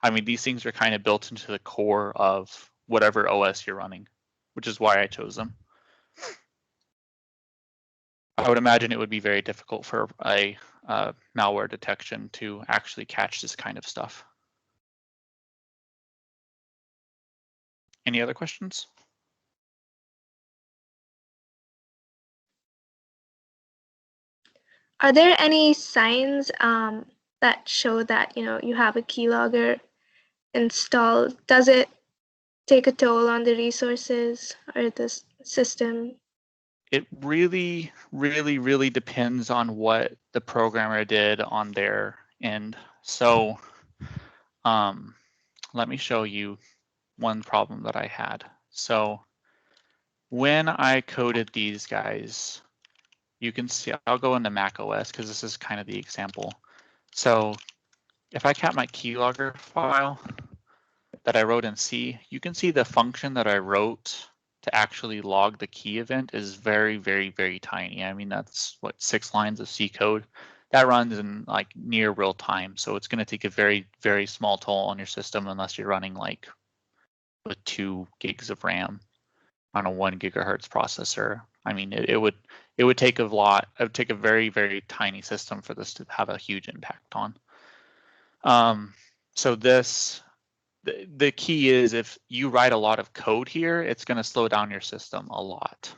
I mean, these things are kind of built into the core of whatever OS you're running, which is why I chose them. I would imagine it would be very difficult for a malware detection to actually catch this kind of stuff. Any other questions? Are there any signs that show that you have a keylogger installed? Does it take a toll on the resources or the system? It really, really, really depends on what the programmer did on their end. So let me show you one problem that I had. So when I coded these guys, you can see, I'll go into Mac OS because this is kind of the example. So if I cap my keylogger file that I wrote in C, you can see the function that I wrote to actually log the key event is very, very, very tiny. I mean, that's what, 6 lines of C code. That runs in like near real time. So it's going to take a very, very small toll on your system unless you're running like with 2 gigs of RAM on a 1 gigahertz processor. I mean, it would take a lot. It would take a very, very tiny system for this to have a huge impact on. So this, the key is if you write a lot of code here, it's going to slow down your system a lot.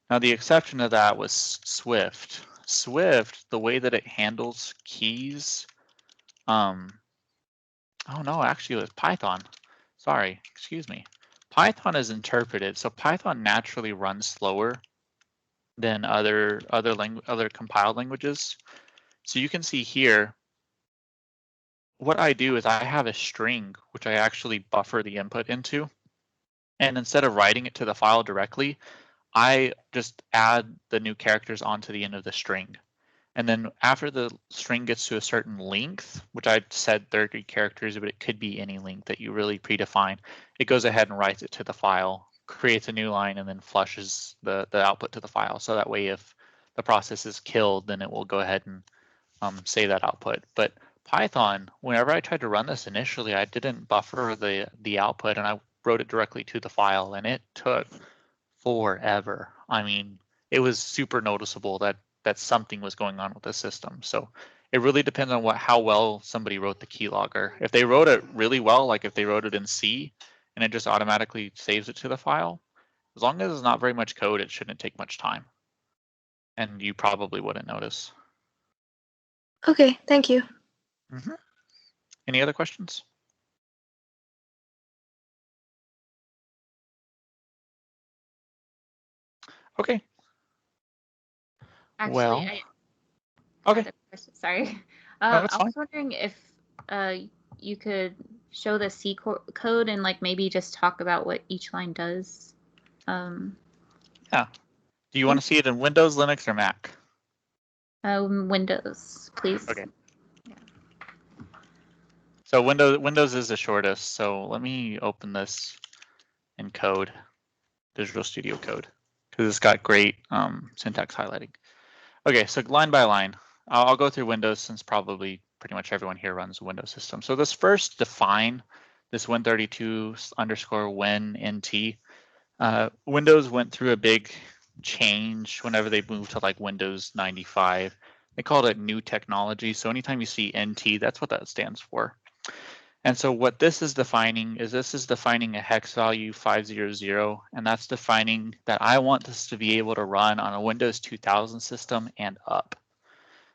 Now, the exception to that was Swift. Swift, the way that it handles keys, oh no, actually it was Python. Sorry, excuse me. Python is interpreted, so Python naturally runs slower than other compiled languages. So you can see here, what I do is I have a string which I actually buffer the input into, and instead of writing it to the file directly, I just add the new characters onto the end of the string. And then after the string gets to a certain length, which I said 30 characters, but it could be any length that you really predefine, it goes ahead and writes it to the file, creates a new line, and then flushes the output to the file. So that way, if the process is killed, then it will go ahead and save that output. But Python, whenever I tried to run this initially, I didn't buffer the output, and I wrote it directly to the file, and it took forever. I mean, it was super noticeable that something was going on with the system. So it really depends on how well somebody wrote the keylogger. If they wrote it really well, like if they wrote it in C and it just automatically saves it to the file, as long as it's not very much code, it shouldn't take much time. And you probably wouldn't notice. Okay, thank you. Mm-hmm. Any other questions? Okay. Actually, Well, I okay. had a question. Sorry. No, it's I fine. was wondering if you could show the C code and like maybe just talk about what each line does. Yeah. Do you want to see it in Windows, Linux, or Mac? Windows, please. Okay. Yeah. So Windows is the shortest. So let me open this in code, Visual Studio Code. because it's got great syntax highlighting. Okay, so line by line, I'll go through Windows since probably pretty much everyone here runs a Windows system. So this first define, this Win32_Win_NT, Windows went through a big change whenever they moved to like Windows 95. They called it new technology. So anytime you see NT, that's what that stands for. And so what this is defining is a hex value 500, and that's defining that I want this to be able to run on a Windows 2000 system and up.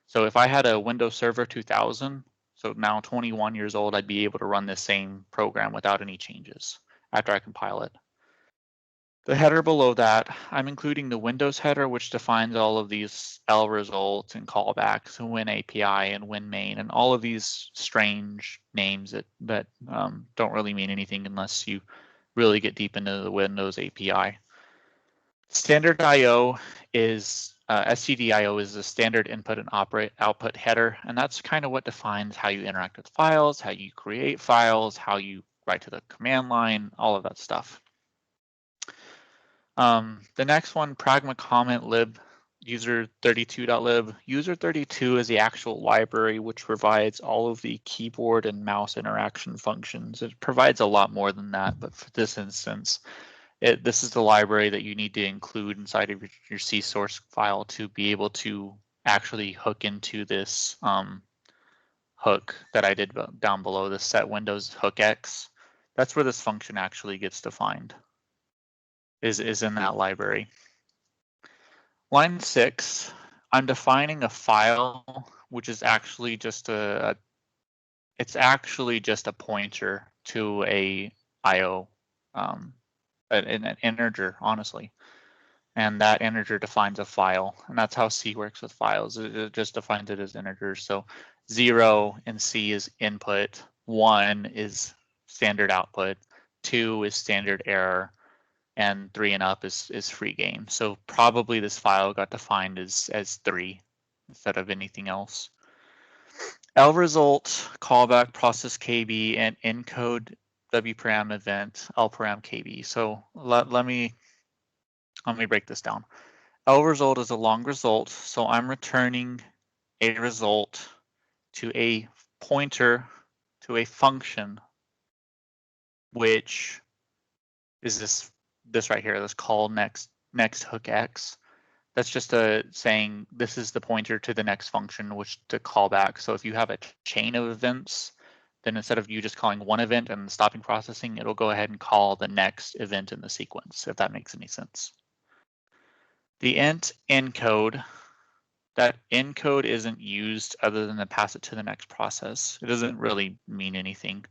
So if I had a Windows Server 2000, so now 21 years old, I'd be able to run this same program without any changes after I compile it. The header below that, I'm including the Windows header, which defines all of these L results and callbacks, and Win API and Win main, and all of these strange names that don't really mean anything unless you really get deep into the Windows API. Standard IO is stdio is the standard input and output header, and that's kind of what defines how you interact with files, how you create files, how you write to the command line, all of that stuff. The next one, pragma comment lib user32.lib. User32 is the actual library which provides all of the keyboard and mouse interaction functions. It provides a lot more than that, but for this instance, this is the library that you need to include inside of your C source file to be able to actually hook into this hook that I did down below, the set Windows hookx. That's where this function actually gets defined. Is in that library. Line 6, I'm defining a file which is actually just a pointer to a IO, an integer, honestly. And that integer defines a file, and that's how C works with files. It just defines it as integers. So 0 in C is input, 1 is standard output, 2 is standard error, and 3 and up is free game. So probably this file got defined as 3 instead of anything else. lresult, callback, process KB, and encode wparam event, lparam KB. So let me break this down. lresult is a long result, so I'm returning a result to a pointer to a function, which is this right here, this call next hookx. That's just saying this is the pointer to the next function, which to call back. So if you have a chain of events, then instead of you just calling one event and stopping processing, it'll go ahead and call the next event in the sequence, if that makes any sense. The int encode, that encode isn't used other than to pass it to the next process. It doesn't really mean anything.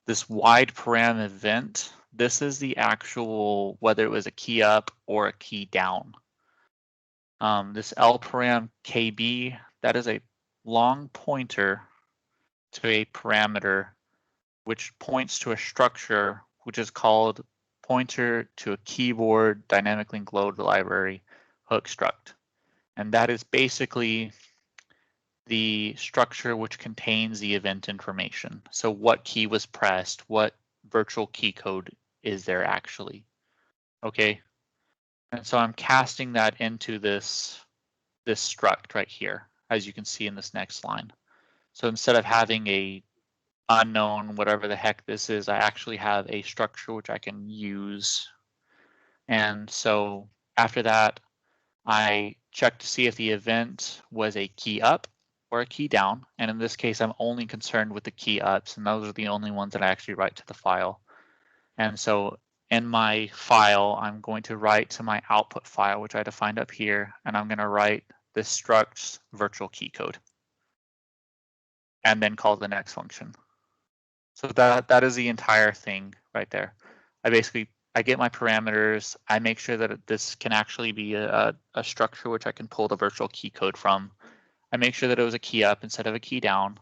This wide param event, this is the actual, whether it was a key up or a key down. This lparam KB, that is a long pointer to a parameter which points to a structure which is called pointer to a keyboard dynamic link load library hook struct. And that is basically the structure which contains the event information. So what key was pressed, what virtual key code is there actually, okay? And so I'm casting that into this struct right here, as you can see in this next line. So instead of having a unknown, whatever the heck this is, I actually have a structure which I can use. And so after that, I check to see if the event was a key up or a key down. And in this case, I'm only concerned with the key ups, and those are the only ones that I actually write to the file. And so in my file, I'm going to write to my output file, which I defined up here, and I'm going to write this struct's virtual key code and then call the next function. So that is the entire thing right there. I get my parameters. I make sure that this can actually be a structure which I can pull the virtual key code from. I make sure that it was a key up instead of a key down,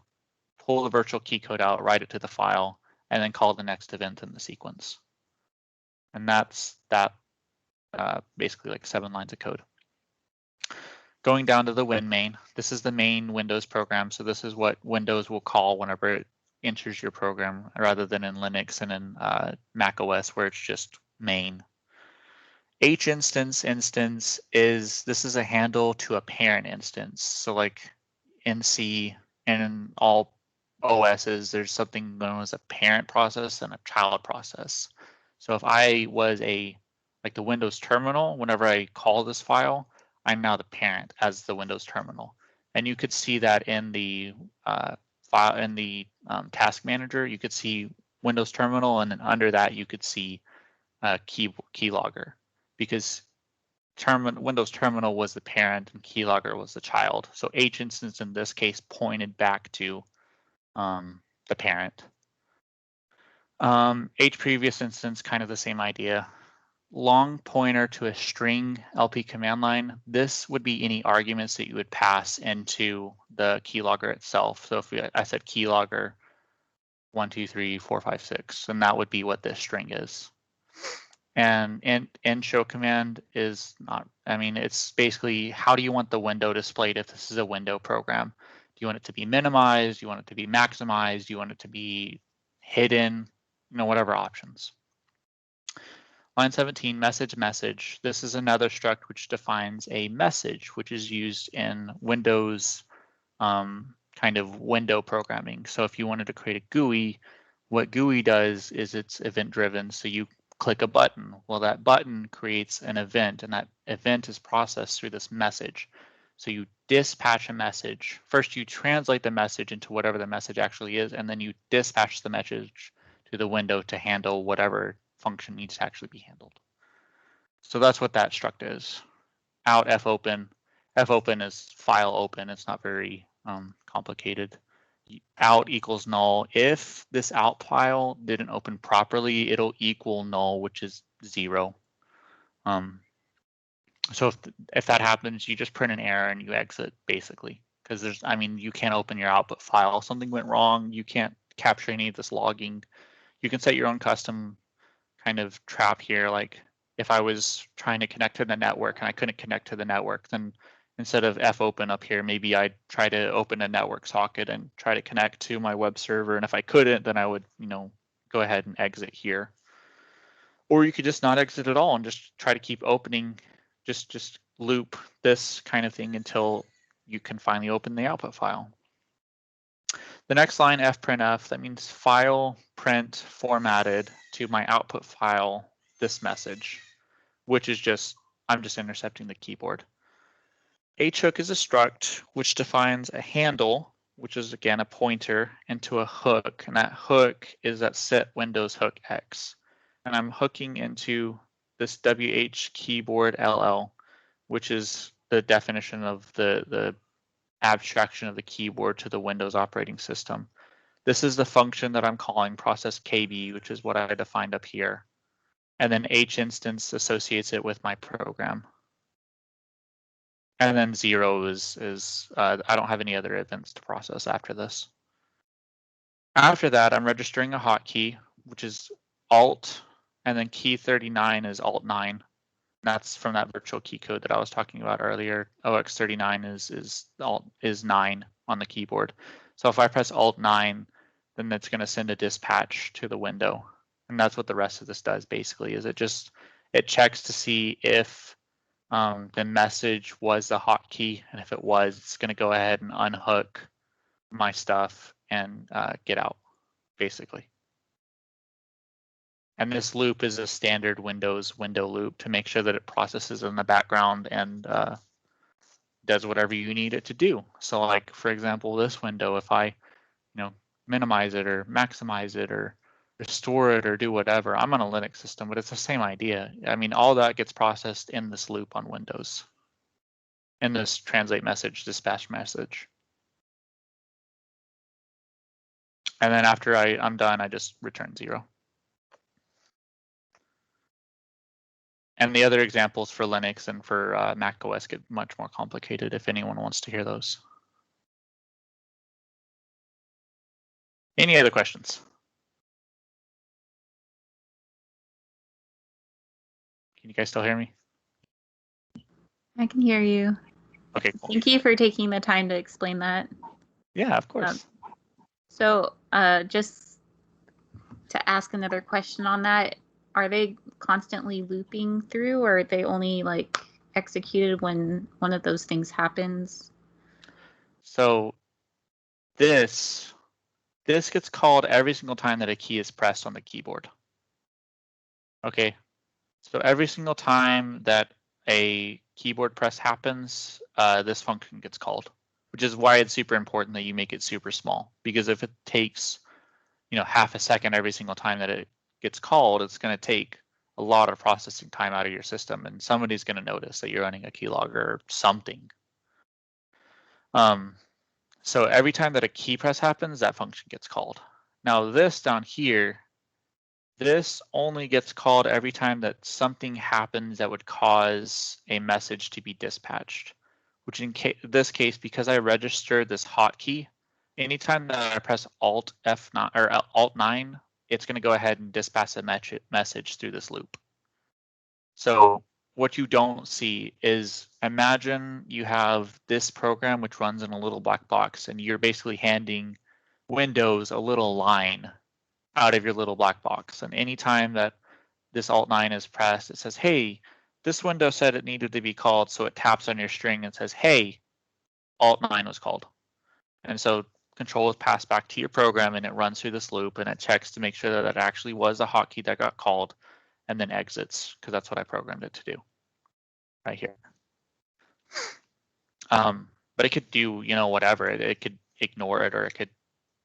pull the virtual key code out, write it to the file, and then call the next event in the sequence. And that's basically like 7 lines of code. Going down to the Win main, this is the main Windows program. So this is what Windows will call whenever it enters your program, rather than in Linux and in Mac OS where it's just main. H instance this is a handle to a parent instance. So like in C and in all OSs, there's something known as a parent process and a child process. So if I was like the Windows terminal, whenever I call this file, I'm now the parent as the Windows terminal. And you could see that in the file in the task manager. You could see Windows terminal, and then under that you could see Keylogger, because Windows terminal was the parent and Keylogger was the child. So H instance in this case pointed back to the parent. H previous instance, kind of the same idea. Long pointer to a string LP command line. This would be any arguments that you would pass into the keylogger itself. So if I said keylogger 1, 2, 3, 4, 5, 6, then that would be what this string is. And end show command is not, I mean, it's basically how do you want the window displayed if this is a window program? Do you want it to be minimized? Do you want it to be maximized? Do you want it to be hidden? You know, whatever options. Line 17, message. This is another struct which defines a message, which is used in Windows kind of window programming. So if you wanted to create a GUI, what GUI does is it's event driven. So you click a button. Well, that button creates an event, and that event is processed through this message. So you dispatch a message. First, you translate the message into whatever the message actually is, and then you dispatch the message to the window to handle whatever function needs to actually be handled. So that's what that struct is. Out fopen. Fopen is file open. It's not very complicated. Out equals null. If this out file didn't open properly, it'll equal null, which is 0. So if that happens, you just print an error and you exit, basically, because you can't open your output file. Something went wrong. You can't capture any of this logging. You can set your own custom kind of trap here. Like if I was trying to connect to the network and I couldn't connect to the network, then instead of fopen up here, maybe I'd try to open a network socket and try to connect to my web server. And if I couldn't, then I would, go ahead and exit here. Or you could just not exit at all and just try to keep opening, just loop this kind of thing until you can finally open the output file. The next line, fprintf, that means file print formatted to my output file this message, which is I'm just intercepting the keyboard. Hhook is a struct which defines a handle, which is again a pointer, into a hook, and that hook is at set Windows hook X. And I'm hooking into this WH keyboard LL, which is the definition of the abstraction of the keyboard to the Windows operating system. This is the function that I'm calling process KB, which is what I defined up here. And then H instance associates it with my program. And then 0 is I don't have any other events to process after this. After that, I'm registering a hotkey, which is Alt, and then key 39 is Alt 9. That's from that virtual key code that I was talking about earlier. OX39 is 9 on the keyboard. So if I press Alt 9, then that's going to send a dispatch to the window. And that's what the rest of this does basically, is it checks to see if the message was the hotkey, and if it was, it's going to go ahead and unhook my stuff and get out, basically. And this loop is a standard Windows window loop to make sure that it processes in the background and does whatever you need it to do. So, like for example, this window, if I, minimize it or maximize it or restore it or do whatever. I'm on a Linux system, but it's the same idea. I mean, all that gets processed in this loop on Windows, in this translate message, dispatch message. And then after I'm done, I just return 0. And the other examples for Linux and for Mac OS get much more complicated if anyone wants to hear those. Any other questions? Can you guys still hear me? I can hear you. Okay, cool. Thank you for taking the time to explain that. Yeah, of course. So just to ask another question on that, are they constantly looping through, or are they only like executed when one of those things happens? So this gets called every single time that a key is pressed on the keyboard. Okay, so every single time that a keyboard press happens, this function gets called, which is why it's super important that you make it super small, because if it takes, you know, half a second every single time that it gets called, it's going to take a lot of processing time out of your system, and somebody's going to notice that you're running a keylogger or something. So every time that a key press happens, that function gets called. Now this down here, this only gets called every time that something happens that would cause a message to be dispatched, which in this case, because I registered this hotkey, anytime that I press Alt F9 or Alt 9, it's going to go ahead and dispatch a message through this loop. So what you don't see is, imagine you have this program which runs in a little black box, and you're basically handing Windows a little line out of your little black box. And anytime that this Alt 9 is pressed, it says, hey, this window said it needed to be called. So it taps on your string and says, hey, Alt 9 was called. And so control is passed back to your program, and it runs through this loop, and it checks to make sure that it actually was a hotkey that got called, and then exits, because that's what I programmed it to do right here. But it could do, you know, whatever. It could ignore it, or it could,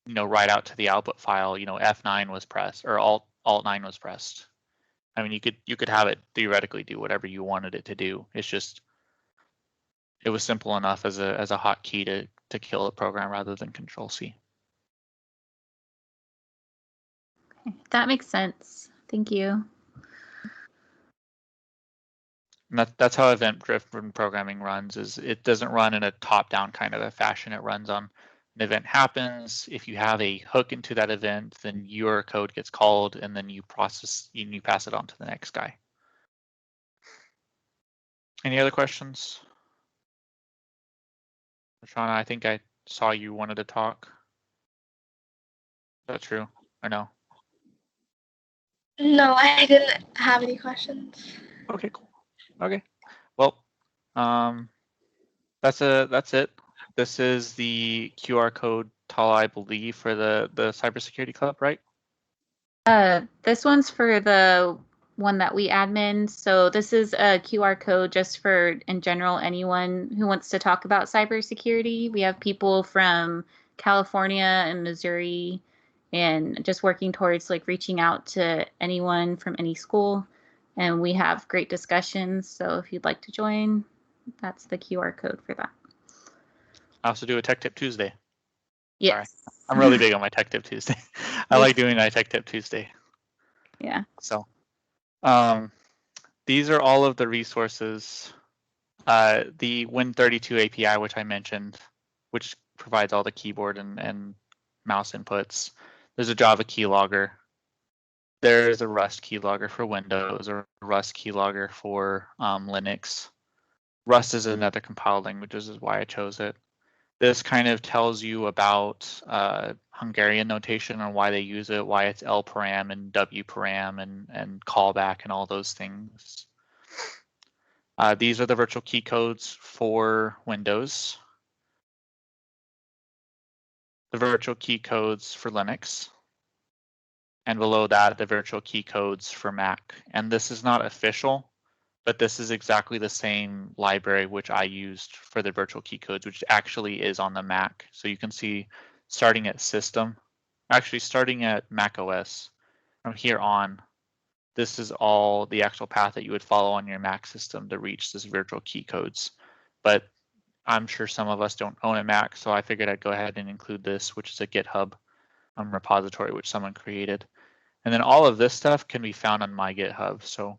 you know, write out to the output file, you know, F9 was pressed, or Alt 9 was pressed. I mean, you could have it theoretically do whatever you wanted it to do. It's just, it was simple enough as a hotkey to kill the program rather than Control C. Okay, that makes sense. Thank you. And that's how event-driven programming runs. Is it doesn't run in a top-down kind of a fashion. It runs on an event happens. If you have a hook into that event, then your code gets called, and then you pass it on to the next guy. Any other questions? Shauna, I think I saw you wanted to talk. Is that true or no? No, I didn't have any questions. Okay, cool. Okay, well, that's it. This is the QR code tall, I believe, for the cybersecurity club, right? This one's for the one that we admin. So this is a QR code just for, in general, anyone who wants to talk about cybersecurity. We have people from California and Missouri, and just working towards like reaching out to anyone from any school. And we have great discussions. So if you'd like to join, that's the QR code for that. I also do a Tech Tip Tuesday. Yes. Sorry. I'm really big on my Tech Tip Tuesday. I like doing my Tech Tip Tuesday. Yeah. So these are all of the resources. The Win32 API, which I mentioned, which provides all the keyboard and mouse inputs. There's a Java keylogger. There's a Rust keylogger for Windows, or a Rust keylogger for Linux. Rust is another compiled language, which is why I chose it. This kind of tells you about Hungarian notation and why they use it, why it's L param and W param and callback and all those things. These are the virtual key codes for Windows. The virtual key codes for Linux. And below that, the virtual key codes for Mac. And this is not official, but this is exactly the same library which I used for the virtual key codes, which actually is on the Mac. So you can see starting at system, actually starting at Mac OS, from here on, this is all the actual path that you would follow on your Mac system to reach this virtual key codes. But I'm sure some of us don't own a Mac, so I figured I'd go ahead and include this, which is a Github repository which someone created. And then all of this stuff can be found on my GitHub. So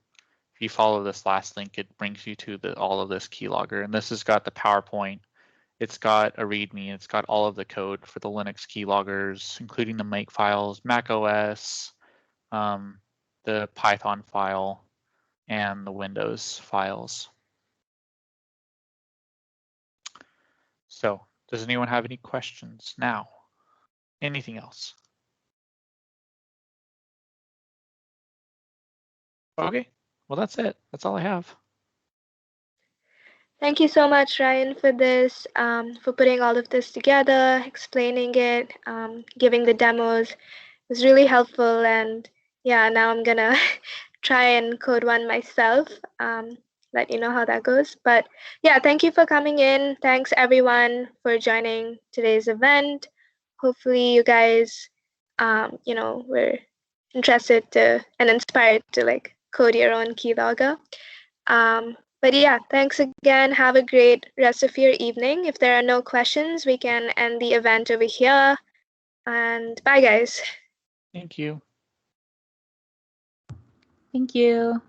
if you follow this last link, it brings you to all of this keylogger. And this has got the PowerPoint. It's got a README. It's got all of the code for the Linux keyloggers, including the make files, Mac OS, the Python file, and the Windows files. So does anyone have any questions now? Anything else? Okay, well, that's it. That's all I have. Thank you so much, Ryan, for this, for putting all of this together, explaining it, giving the demos. It was really helpful. And yeah, now I'm gonna try and code one myself. Let you know how that goes. But yeah, thank you for coming in. Thanks everyone for joining today's event. Hopefully you guys, were interested to and inspired to like code your own keylogger. But yeah, thanks again. Have a great rest of your evening. If there are no questions, we can end the event over here. And bye, guys. Thank you. Thank you.